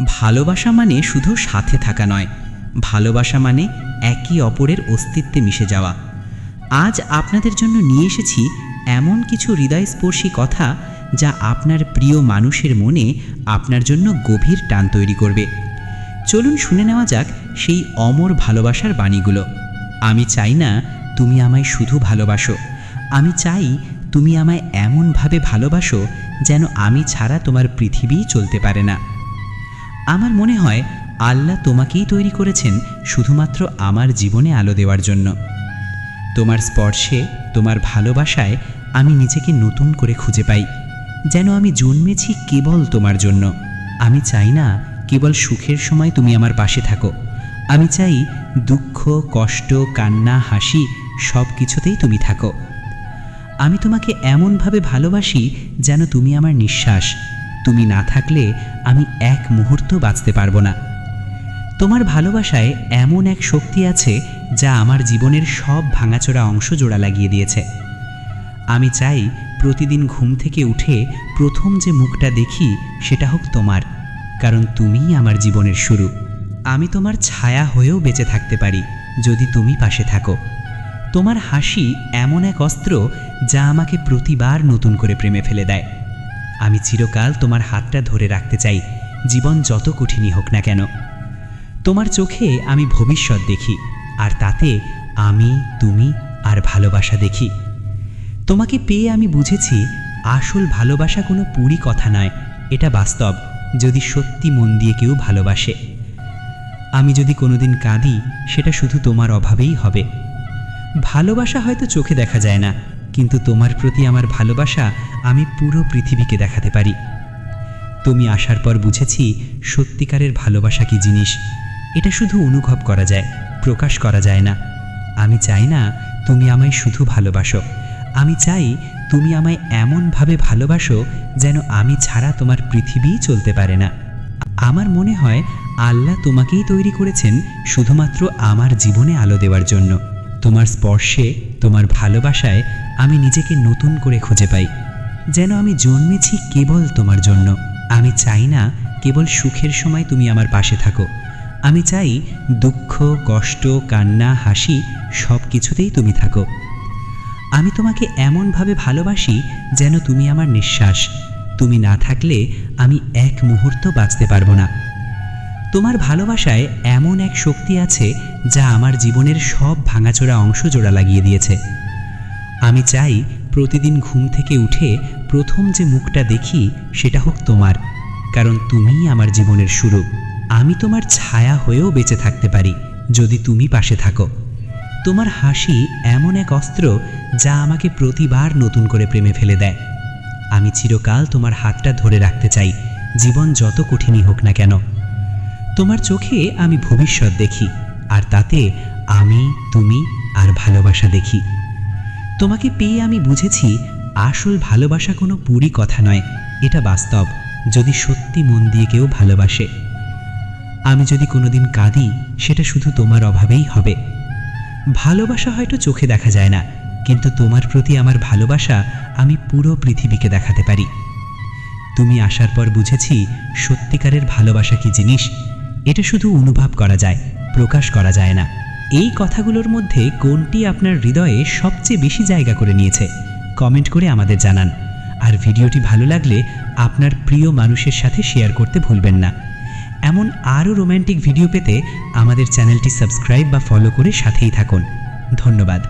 ভালোবাসা মানে শুধু সাথে থাকা নয়, ভালোবাসা মানে একে অপরের অস্তিত্বে মিশে যাওয়া। আজ আপনাদের জন্য নিয়ে এসেছি এমন কিছু হৃদয়স্পর্শী কথা যা আপনার প্রিয় মানুষের মনে আপনার জন্য গভীর টান তৈরি করবে। চলুন শুনে নেওয়া যাক সেই অমর ভালোবাসার বাণীগুলো। আমি চাই না তুমি আমায় শুধু ভালোবাসো, আমি চাই তুমি আমায় এমনভাবে ভালোবাসো যেন আমি ছাড়া তোমার পৃথিবীই চলতে পারে না। আমার মনে হয় আল্লাহ তোমাকেই তৈরি করেছেন শুধুমাত্র আমার জীবনে আলো দেওয়ার জন্য। তোমার স্পর্শে, তোমার ভালোবাসায় আমি নিজেকে নতুন করে খুঁজে পাই, যেন আমি জন্মেছি কেবল তোমার জন্য। আমি চাই না কেবল সুখের সময় তুমি আমার পাশে থাকো, আমি চাই দুঃখ, কষ্ট, কান্না, হাসি সব কিছুতেই তুমি থাকো। আমি তোমাকে এমনভাবে ভালোবাসি যেন তুমি আমার নিঃশ্বাস, তুমি না থাকলে আমি এক মুহূর্ত বাঁচতে পারবো না। তোমার ভালোবাসায় এমন এক শক্তি আছে যা আমার জীবনের সব ভাঙাচোরা অংশ জোড়া লাগিয়ে দিয়েছে। আমি চাই প্রতিদিন ঘুম থেকে উঠে প্রথম যে মুখটা দেখি সেটা হোক তোমার, কারণ তুমিই আমার জীবনের শুরু। আমি তোমার ছায়া হয়েও বেঁচে থাকতে পারি যদি তুমি পাশে থাকো। তোমার হাসি এমন এক অস্ত্র যা আমাকে প্রতিবার নতুন করে প্রেমে ফেলে দেয়। আমি চিরকাল তোমার হাতটা ধরে রাখতে চাই, জীবন যত কঠিনই হোক না কেন। তোমার চোখে আমি ভবিষ্যৎ দেখি, আর তাতে আমি, তুমি আর ভালোবাসা দেখি। তোমাকে পেয়ে আমি বুঝেছি আসল ভালোবাসা কোনো পুরী কথা নয়, এটা বাস্তব যদি সত্যি মন দিয়ে কেউ ভালোবাসে। আমি যদি কোনোদিন কাঁদি সেটা শুধু তোমার অভাবেই হবে। ভালোবাসা হয়তো চোখে দেখা যায় না, কিন্তু তোমার প্রতি আমার ভালোবাসা আমি পুরো পৃথিবীকে দেখাতে পারি। তুমি আসার পর বুঝেছি সত্যিকারের ভালোবাসা কি জিনিস। এটা শুধু অনুভব করা যায়, প্রকাশ করা যায় না। আমি চাই না তুমি আমায় শুধু ভালোবাসো, আমি চাই তুমি আমায় এমনভাবে ভালোবাসো যেন আমি ছাড়া তোমার পৃথিবীই চলতে পারে না। আমার মনে হয় আল্লাহ তোমাকেই তৈরি করেছেন শুধুমাত্র আমার জীবনে আলো দেওয়ার জন্য। তোমার স্পর্শে, তোমার ভালোবাসায় আমি নিজেকে নতুন করে খুঁজে পাই, যেন আমি জন্মেছি কেবল তোমার জন্য। আমি চাই না কেবল সুখের সময় তুমি আমার পাশে থাকো, আমি চাই দুঃখ, কষ্ট, কান্না, হাসি সব কিছুতেই তুমি থাকো। আমি তোমাকে এমনভাবে ভালোবাসি যেন তুমি আমার নিঃশ্বাস, তুমি না থাকলে আমি এক মুহূর্ত বাঁচতে পারবো না। তোমার ভালোবাসায় এমন এক শক্তি আছে যা আমার জীবনের সব ভাঙাচোরা অংশ জোড়া লাগিয়ে দিয়েছে। আমি চাই প্রতিদিন ঘুম থেকে উঠে প্রথম যে মুখটা দেখি সেটা হোক তোমার, কারণ তুমিই আমার জীবনের শুরু। আমি তোমার ছায়া হয়েও বেঁচে থাকতে পারি যদি তুমি পাশে থাকো। তোমার হাসি এমন এক অস্ত্র যা আমাকে প্রতিবার নতুন করে প্রেমে ফেলে দেয়। আমি চিরকাল তোমার হাতটা ধরে রাখতে চাই, জীবন যত কঠিনই হোক না কেন। তোমার চোখে আমি ভবিষ্যৎ দেখি, আর তাতে আমি, তুমি আর ভালোবাসা দেখি। তোমাকে পেয়ে আমি বুঝেছি আসল ভালোবাসা কোনো পুরী কথা নয়, এটা বাস্তব যদি সত্যি মন দিয়ে কেউ ভালোবাসে। আমি যদি কোনোদিন কাঁদি সেটা শুধু তোমার অভাবেই হবে। ভালোবাসা হয়তো চোখে দেখা যায় না, কিন্তু তোমার প্রতি আমার ভালোবাসা আমি পুরো পৃথিবীকে দেখাতে পারি। তুমি আসার পর বুঝেছি সত্যিকারের ভালোবাসা কি জিনিস। এটা শুধু অনুভব করা যায়, প্রকাশ করা যায় না। এই কথাগুলোর মধ্যে কোনটি আপনার হৃদয়ে সবচেয়ে বেশি জায়গা করে নিয়েছে কমেন্ট করে আমাদের জানান। আর ভিডিওটি ভালো লাগলে আপনার প্রিয় মানুষের সাথে শেয়ার করতে ভুলবেন না। এমন আরও রোম্যান্টিক ভিডিও পেতে আমাদের চ্যানেলটি সাবস্ক্রাইব বা ফলো করে সাথেই থাকুন। ধন্যবাদ।